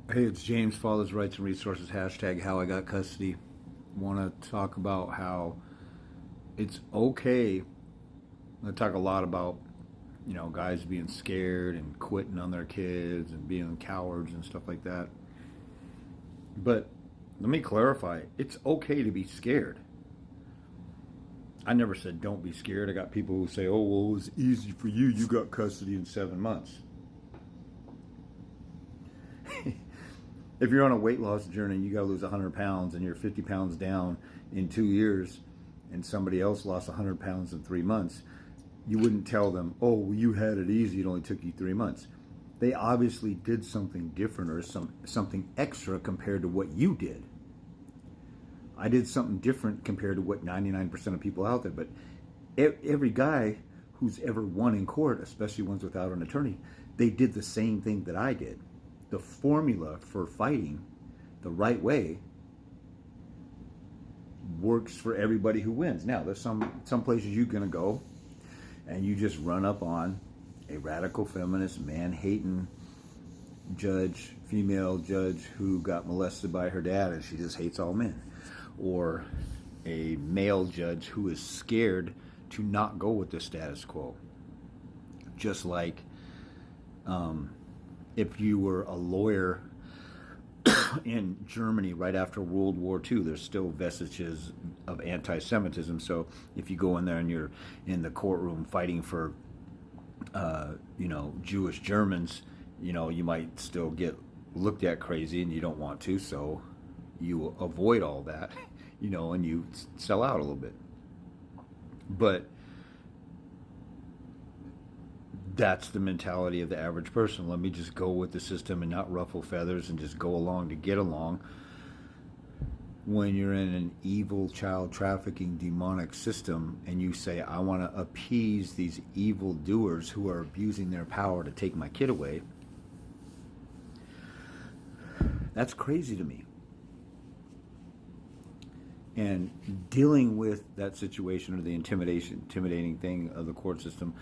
Hey, it's James, Father's Rights and Resources, hashtag how I got custody. Want to talk about how it's okay. I talk a lot about, guys being scared and quitting on their kids and being cowards and stuff like that. But let me clarify, it's okay to be scared. I never said don't be scared. I got people who say, oh, well, it was easy for you. You got custody in 7 months. If you're on a weight loss journey, you got to lose 100 pounds and you're 50 pounds down in 2 years, and somebody else lost 100 pounds in 3 months, you wouldn't tell them, oh, well, you had it easy. It only took you 3 months. They obviously did something different or something extra compared to what you did. I did something different compared to what 99% of people out there. But every guy who's ever won in court, especially ones without an attorney, they did the same thing that I did. The formula for fighting the right way works for everybody who wins. Now, there's some places you're going to go and you just run up on a radical feminist, man-hating judge, female judge who got molested by her dad and she just hates all men. Or a male judge who is scared to not go with the status quo. Just like if you were a lawyer in Germany right after World War II, there's still vestiges of anti-Semitism. So if you go in there and you're in the courtroom fighting for, Jewish Germans, you might still get looked at crazy, and you don't want to. So you avoid all that, and you sell out a little bit. But that's the mentality of the average person. Let me just go with the system and not ruffle feathers and just go along to get along. When you're in an evil child trafficking demonic system and you say, I want to appease these evil doers who are abusing their power to take my kid away, that's crazy to me. And dealing with that situation or the intimidating thing of the court system,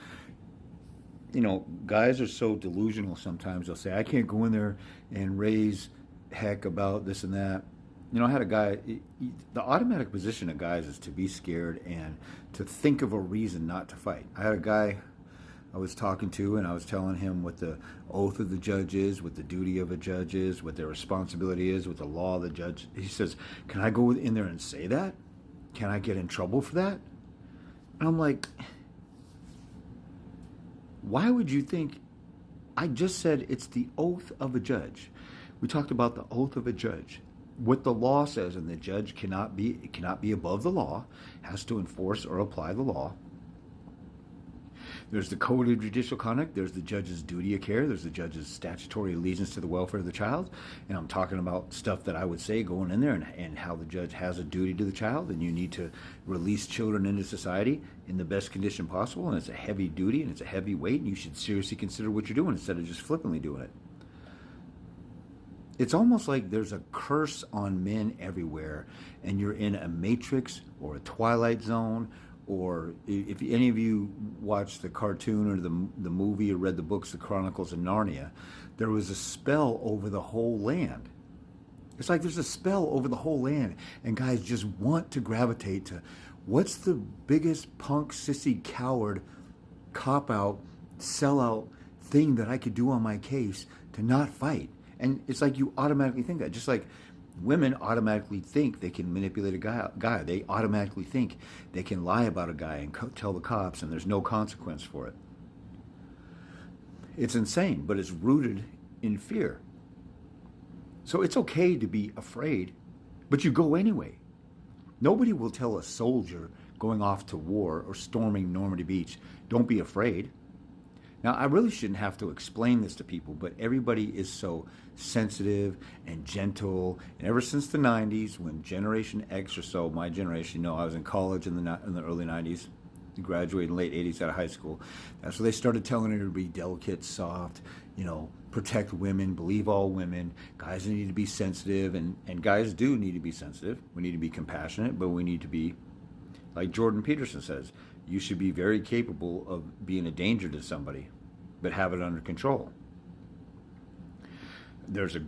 guys are so delusional sometimes. They'll say, I can't go in there and raise heck about this and that. I had a guy, the automatic position of guys is to be scared and to think of a reason not to fight. I had a guy I was talking to, and I was telling him what the oath of the judge is, what the duty of a judge is, what their responsibility is, what the law of the judge. He says, can I go in there and say that? Can I get in trouble for that? And I'm like, why would you think? I just said it's the oath of a judge. We talked about the oath of a judge. What the law says, and the judge cannot be above the law, has to enforce or apply the law. There's the code of judicial conduct. There's the judge's duty of care. There's the judge's statutory allegiance to the welfare of the child. And I'm talking about stuff that I would say going in there and how the judge has a duty to the child, and you need to release children into society in the best condition possible. And it's a heavy duty and it's a heavy weight, and you should seriously consider what you're doing instead of just flippantly doing it. It's almost like there's a curse on men everywhere, and you're in a matrix or a twilight zone. Or if any of you watched the cartoon or the movie or read the books, The Chronicles of Narnia, there was a spell over the whole land. It's like there's a spell over the whole land, and guys just want to gravitate to what's the biggest punk, sissy, coward, cop-out, sell-out thing that I could do on my case to not fight. And it's like you automatically think that. Just like women automatically think they can manipulate a guy. They automatically think they can lie about a guy and tell the cops, and there's no consequence for it. It's insane, but it's rooted in fear. So it's okay to be afraid, but you go anyway. Nobody will tell a soldier going off to war or storming Normandy Beach, don't be afraid. Now, I really shouldn't have to explain this to people, but everybody is so sensitive and gentle. And ever since the 90s, when Generation X or so, my generation, I was in college in the early 90s, graduated in the late 80s out of high school. That's where they started telling her to be delicate, soft, protect women, believe all women. Guys need to be sensitive, and guys do need to be sensitive. We need to be compassionate, but we need to be, like Jordan Peterson says, you should be very capable of being a danger to somebody, but have it under control. There's a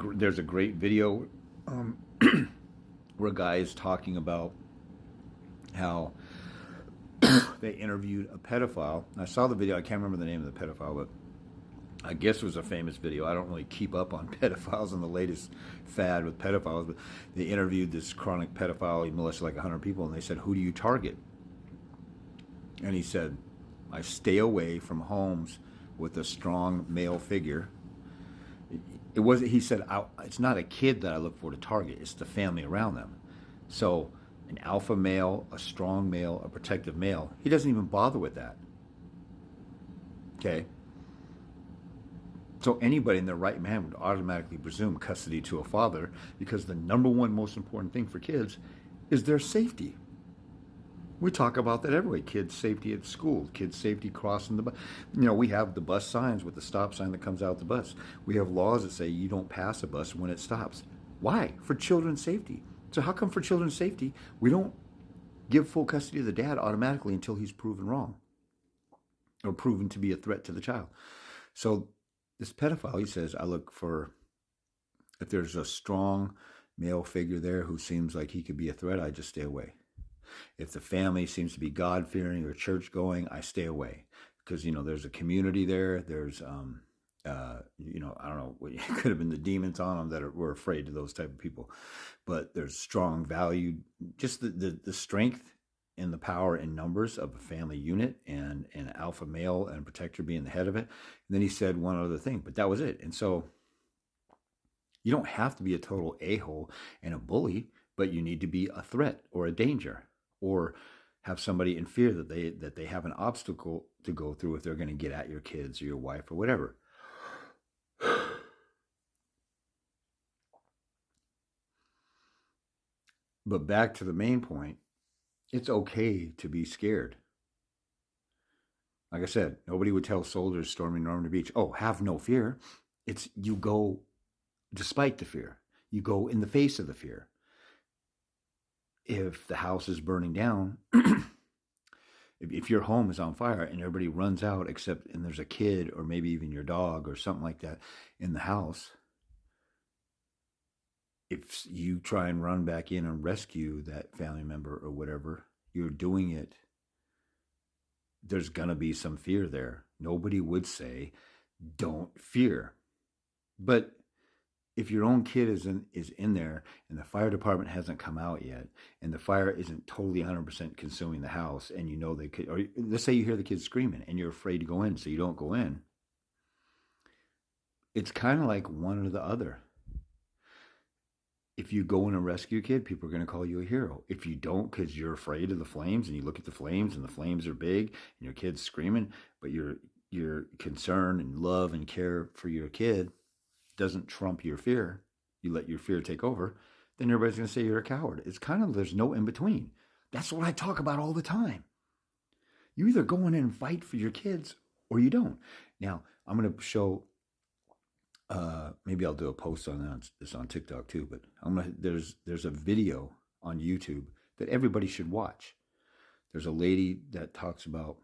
great video um, where a guy is talking about how they interviewed a pedophile. I saw the video. I can't remember the name of the pedophile, but I guess it was a famous video. I don't really keep up on pedophiles and the latest fad with pedophiles, but they interviewed this chronic pedophile. He molested like 100 people, and they said, "Who do you target?" And he said, "I stay away from homes with a strong male figure." It was. He said, "It's not a kid that I look for to target. It's the family around them." So, an alpha male, a strong male, a protective male. He doesn't even bother with that. Okay. So anybody in their right mind would automatically presume custody to a father because the number one most important thing for kids is their safety. We talk about that every way. Kids' safety at school, kids' safety crossing the bus. We have the bus signs with the stop sign that comes out the bus. We have laws that say you don't pass a bus when it stops. Why? For children's safety. So how come for children's safety we don't give full custody to the dad automatically until he's proven wrong or proven to be a threat to the child? So this pedophile, he says, I look for, if there's a strong male figure there who seems like he could be a threat, I just stay away. If the family seems to be God-fearing or church-going, I stay away. Because, there's a community there. There's, I don't know, it could have been the demons on them that were afraid of those type of people. But there's strong value, just the strength and the power in numbers of a family unit and an alpha male and protector being the head of it. And then he said one other thing, but that was it. And so you don't have to be a total a-hole and a bully, but you need to be a threat or a danger or have somebody in fear that they have an obstacle to go through if they're going to get at your kids or your wife or whatever. But back to the main point, it's okay to be scared. Like I said, nobody would tell soldiers storming Normandy Beach, "Oh, have no fear." It's you go despite the fear. You go in the face of the fear. If the house is burning down, if your home is on fire and everybody runs out and there's a kid or maybe even your dog or something like that in the house, if you try and run back in and rescue that family member or whatever, you're doing it. There's going to be some fear there. Nobody would say, don't fear. But if your own kid is in there and the fire department hasn't come out yet and the fire isn't totally 100% consuming the house and they could, or let's say you hear the kids screaming and you're afraid to go in, so you don't go in. It's kind of like one or the other. If you go in and rescue a kid, people are going to call you a hero. If you don't, because you're afraid of the flames and you look at the flames and the flames are big and your kid's screaming, but your concern and love and care for your kid doesn't trump your fear, you let your fear take over, then everybody's going to say you're a coward. It's kind of, there's no in between. That's what I talk about all the time. You either go in and fight for your kids or you don't. Now, I'm going to show, maybe I'll do a post on this on TikTok too, but there's a video on YouTube that everybody should watch. There's a lady that talks about,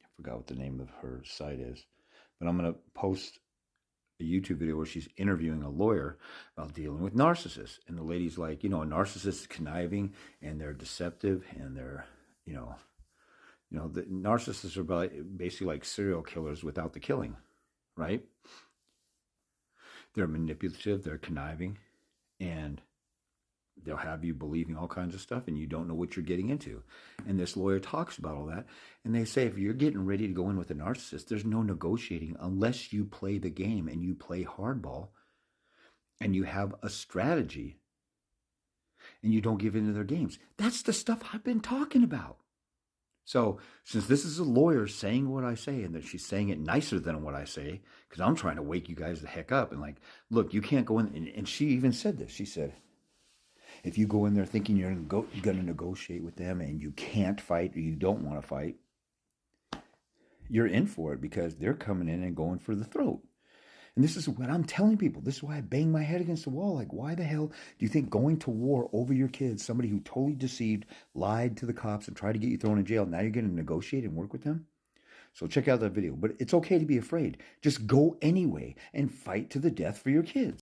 I forgot what the name of her site is, but I'm going to post a YouTube video where she's interviewing a lawyer about dealing with narcissists. And the lady's like, a narcissist is conniving and they're deceptive and they're, the narcissists are basically like serial killers without the killing, right? They're manipulative, they're conniving, and they'll have you believing all kinds of stuff and you don't know what you're getting into. And this lawyer talks about all that. And they say, if you're getting ready to go in with a narcissist, there's no negotiating unless you play the game and you play hardball and you have a strategy and you don't give into their games. That's the stuff I've been talking about. So since this is a lawyer saying what I say and that she's saying it nicer than what I say, because I'm trying to wake you guys the heck up and like, look, you can't go in. And she even said this. She said, if you go in there thinking you're going to negotiate with them and you can't fight or you don't want to fight, you're in for it because they're coming in and going for the throat. And this is what I'm telling people. This is why I bang my head against the wall. Like, why the hell do you think going to war over your kids, somebody who totally deceived, lied to the cops and tried to get you thrown in jail, now you're going to negotiate and work with them? So check out that video. But it's okay to be afraid. Just go anyway and fight to the death for your kids.